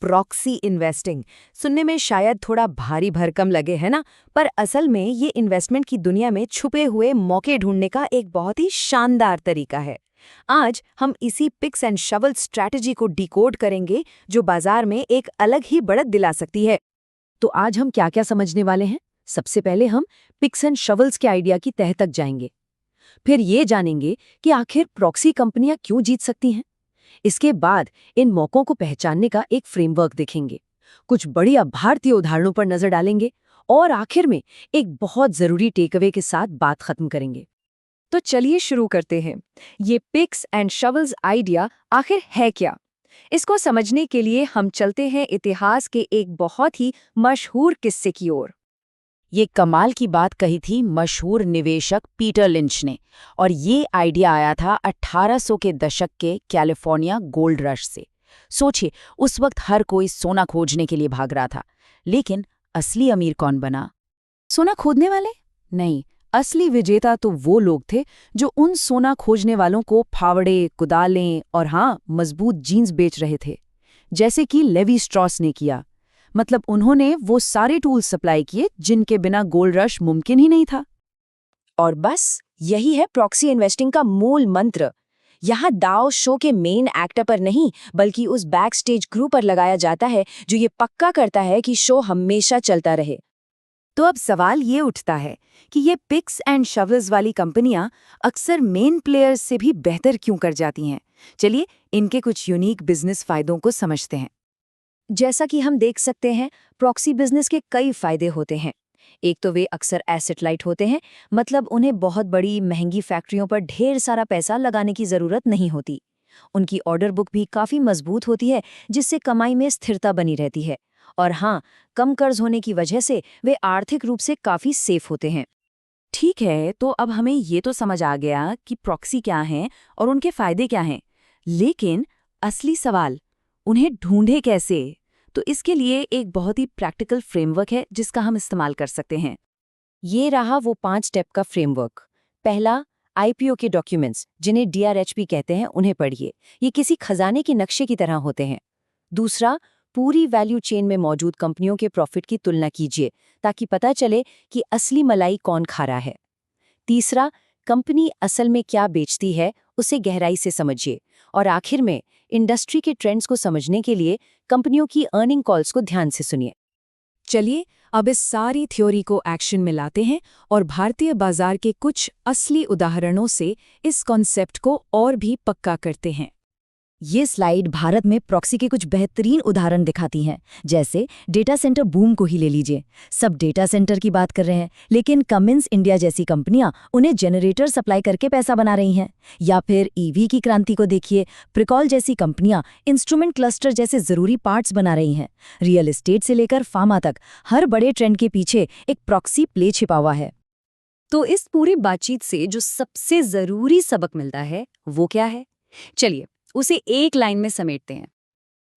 Proxy investing सुनने में शायद थोड़ा भारी भरकम लगे, है ना? पर असल में ये इन्वेस्टमेंट की दुनिया में छुपे हुए मौके ढूंढने का एक बहुत ही शानदार तरीका है। आज हम इसी पिक्स एंड शवल स्ट्रैटेजी को डिकोड करेंगे जो बाजार में एक अलग ही बढ़त दिला सकती है। तो आज हम क्या क्या समझने वाले हैं? सबसे पहले हम पिक्स एंड शवल्स के आइडिया की तह तक जाएंगे। फिर ये जानेंगे कि आखिर प्रॉक्सी कंपनियां क्यों जीत सकती हैं। इसके बाद इन मौकों को पहचानने का एक फ्रेमवर्क देखेंगे, कुछ बढ़िया भारतीय उदाहरणों पर नजर डालेंगे और आखिर में एक बहुत जरूरी टेकअवे के साथ बात खत्म करेंगे। तो चलिए शुरू करते हैं। ये पिक्स एंड शवल्स आइडिया आखिर है क्या? इसको समझने के लिए हम चलते हैं इतिहास के एक बहुत ही मशहूर किस्से की ओर। ये कमाल की बात कही थी मशहूर निवेशक पीटर लिंच ने, और ये आइडिया आया था 1800 के दशक के कैलिफोर्निया गोल्ड रश से। सोचिए, उस वक्त हर कोई सोना खोजने के लिए भाग रहा था, लेकिन असली अमीर कौन बना? सोना खोदने वाले? नहीं, असली विजेता तो वो लोग थे जो उन सोना खोजने वालों को फावड़े, कुदालें और हाँ, मजबूत जीन्स बेच रहे थे, जैसे कि लेवी स्ट्रॉस ने किया। मतलब उन्होंने वो सारे टूल्स सप्लाई किए जिनके बिना गोल्ड रश मुमकिन ही नहीं था। और बस यही है प्रॉक्सी इन्वेस्टिंग का मूल मंत्र। यहाँ दाव शो के मेन एक्टर पर नहीं, बल्कि उस बैक स्टेज क्रू पर लगाया जाता है जो ये पक्का करता है कि शो हमेशा चलता रहे। तो अब सवाल ये उठता है कि ये पिक्स एंड शवल्स वाली कंपनियां अक्सर मेन प्लेयर्स से भी बेहतर क्यों कर जाती हैं? चलिए इनके कुछ यूनिक बिजनेस फायदों को समझते हैं। जैसा कि हम देख सकते हैं, प्रॉक्सी बिजनेस के कई फायदे होते हैं। एक तो वे अक्सर एसेट लाइट होते हैं, मतलब उन्हें बहुत बड़ी महंगी फैक्ट्रियों पर ढेर सारा पैसा लगाने की जरूरत नहीं होती। उनकी ऑर्डर बुक भी काफी मजबूत होती है, जिससे कमाई में स्थिरता बनी रहती है। और हाँ, कम कर्ज होने की वजह से वे आर्थिक रूप से काफी सेफ होते हैं। ठीक है, तो अब हमें ये तो समझ आ गया कि प्रॉक्सी क्या हैं और उनके फायदे क्या हैं। लेकिन असली सवाल, उन्हें ढूंढे कैसे? तो इसके लिए एक बहुत ही प्रैक्टिकल फ्रेमवर्क है जिसका हम इस्तेमाल कर सकते हैं। ये रहा वो 5 स्टेप का फ्रेमवर्क। पहला, आईपीओ के डॉक्यूमेंट्स, जिन्हें डीआरएचपी कहते हैं, उन्हें पढ़िए। ये किसी खजाने के नक्शे की तरह होते हैं। दूसरा, पूरी वैल्यू चेन में मौजूद कंपनियों के प्रॉफिट की तुलना कीजिए ताकि पता चले कि असली मलाई कौन खा रहा है। तीसरा, कंपनी असल में क्या बेचती है उसे गहराई से समझिए। और आखिर में, इंडस्ट्री के ट्रेंड्स को समझने के लिए कंपनियों की अर्निंग कॉल्स को ध्यान से सुनिए। चलिए अब इस सारी थ्योरी को एक्शन में लाते हैं और भारतीय बाजार के कुछ असली उदाहरणों से इस कॉन्सेप्ट को और भी पक्का करते हैं। ये स्लाइड भारत में प्रॉक्सी के कुछ बेहतरीन उदाहरण दिखाती हैं। जैसे डेटा सेंटर बूम को ही ले लीजिए। सब डेटा सेंटर की बात कर रहे हैं, लेकिन कमिंस इंडिया जैसी कंपनियां उन्हें जनरेटर सप्लाई करके पैसा बना रही हैं। या फिर ईवी की क्रांति को देखिए, प्रिकॉल जैसी कंपनियां इंस्ट्रूमेंट क्लस्टर जैसे जरूरी पार्ट्स बना रही हैं। रियल एस्टेट से लेकर फार्मा तक हर बड़े ट्रेंड के पीछे एक प्रॉक्सी प्ले छिपा हुआ है। तो इस पूरी बातचीत से जो सबसे जरूरी सबक मिलता है वो क्या है? चलिए उसे एक लाइन में समेटते हैं।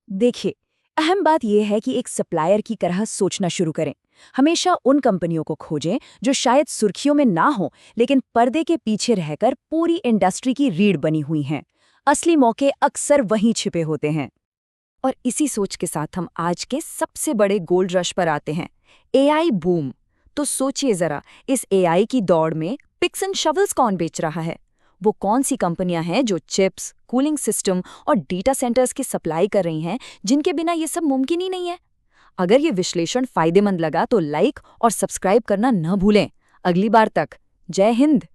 देखिए, अहम बात यह है कि एक सप्लायर की तरह सोचना शुरू करें। हमेशा उन कंपनियों को खोजें जो शायद सुर्खियों में ना हो, लेकिन पर्दे के पीछे रहकर पूरी इंडस्ट्री की रीढ़ बनी हुई हैं। असली मौके अक्सर वहीं छिपे होते हैं। और इसी सोच के साथ हम आज के सबसे बड़े गोल्ड रश पर आते हैं, एआई बूम। तो सोचिए जरा, इस एआई की दौड़ में पिक्स एंड शवल्स कौन बेच रहा है? वो कौन सी कंपनियां हैं जो चिप्स, कूलिंग सिस्टम और डेटा सेंटर्स की सप्लाई कर रही हैं, जिनके बिना ये सब मुमकिन ही नहीं है? अगर ये विश्लेषण फायदेमंद लगा तो लाइक और सब्सक्राइब करना न भूलें। अगली बार तक, जय हिंद।